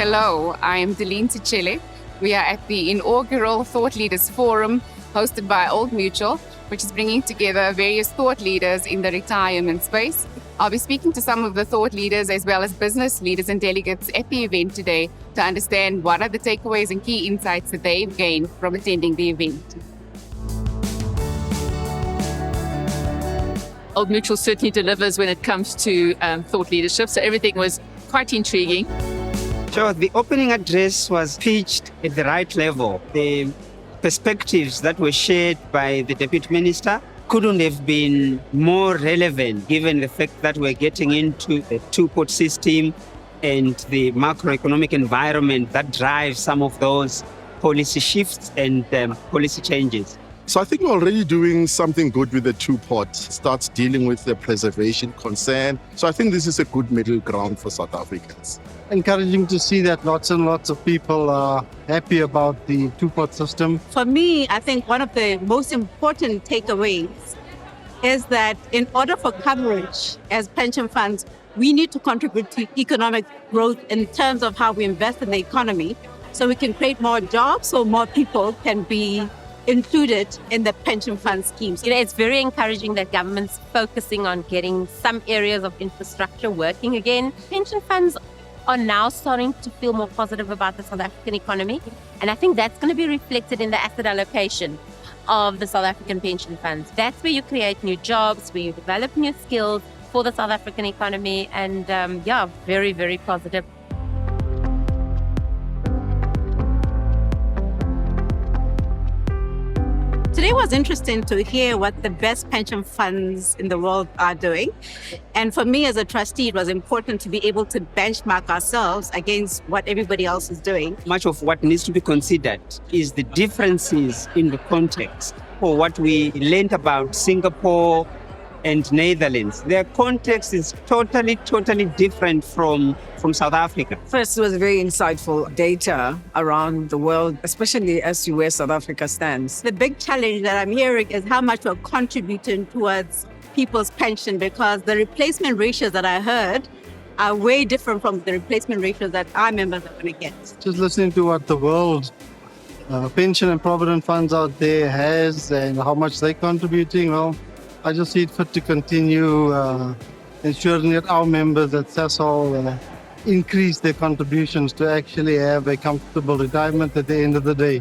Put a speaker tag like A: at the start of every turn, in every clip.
A: Hello, I am Delegate. We are at the inaugural Thought Leaders Forum hosted by Old Mutual, which is bringing together various thought leaders in the retirement space. I'll be speaking to some of the thought leaders as well as business leaders and delegates at the event today to understand what are the takeaways and key insights that they've gained from attending the event.
B: Old Mutual certainly delivers when it comes to thought leadership, so everything was quite intriguing.
C: So the opening address was pitched at the right level. The perspectives that were shared by the Deputy Minister couldn't have been more relevant given the fact that we're getting into the two-pot system and the macroeconomic environment that drives some of those policy shifts and policy changes.
D: So I think we're already doing something good with the two-pot, starts dealing with the preservation concern. So I think this is a good middle ground for South Africans.
E: Encouraging to see that lots and lots of people are happy about the two-pot system.
F: For me, I think one of the most important takeaways is that in order for coverage as pension funds, we need to contribute to economic growth in terms of how we invest in the economy so we can create more jobs so more people can be included in the pension fund schemes.
G: It's very encouraging that government's focusing on getting some areas of infrastructure working again. Pension funds are now starting to feel more positive about the South African economy. And I think that's going to be reflected in the asset allocation of the South African pension funds. That's where you create new jobs, where you develop new skills for the South African economy. And very, very positive.
F: Today was interesting to hear what the best pension funds in the world are doing. And for me as a trustee, it was important to be able to benchmark ourselves against what everybody else is doing.
C: Much of what needs to be considered is the differences in the context for what we learned about Singapore and Netherlands. Their context is totally different from South Africa.
H: First, it was very insightful data around the world, especially as to where South Africa stands.
F: The big challenge that I'm hearing is how much we're contributing towards people's pension, because the replacement ratios that I heard are way different from the replacement ratios that our members are going to get.
E: Just listening to what the world pension and provident funds out there has and how much they're contributing, well, I just see it fit to continue ensuring that our members at SASOL increase their contributions to actually have a comfortable retirement at the end of the day.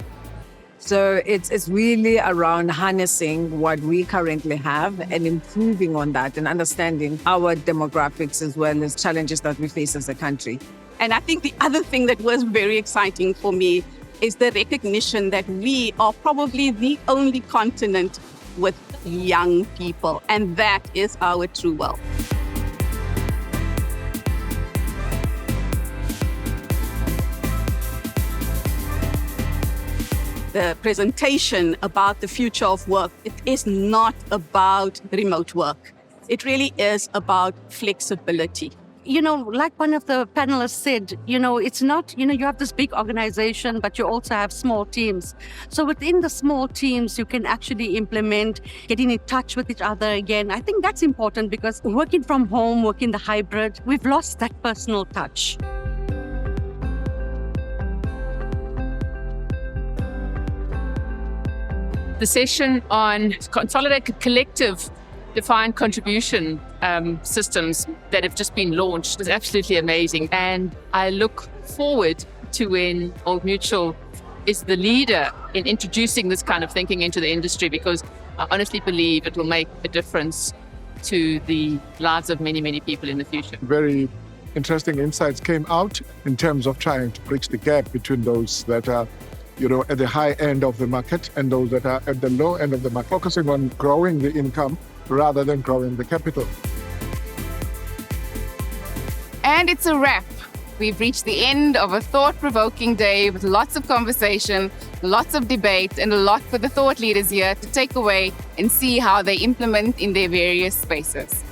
H: So it's really around harnessing what we currently have and improving on that and understanding our demographics as well as challenges that we face as a country.
A: And I think the other thing that was very exciting for me is the recognition that we are probably the only continent with young people, and that is our true wealth. The presentation about the future of work, it is not about remote work. It really is about flexibility.
I: Like one of the panelists said, it's not, you have this big organization, but you also have small teams. So within the small teams, you can actually implement getting in touch with each other again. I think that's important because working from home, working the hybrid, we've lost that personal touch.
B: The session on consolidated collective defined contribution systems that have just been launched was absolutely amazing. And I look forward to when Old Mutual is the leader in introducing this kind of thinking into the industry, because I honestly believe it will make a difference to the lives of many, many people in the future.
J: Very interesting insights came out in terms of trying to bridge the gap between those that are at the high end of the market and those that are at the low end of the market, focusing on growing the income rather than growing the capital.
A: And it's a wrap. We've reached the end of a thought-provoking day with lots of conversation, lots of debate, and a lot for the thought leaders here to take away and see how they implement in their various spaces.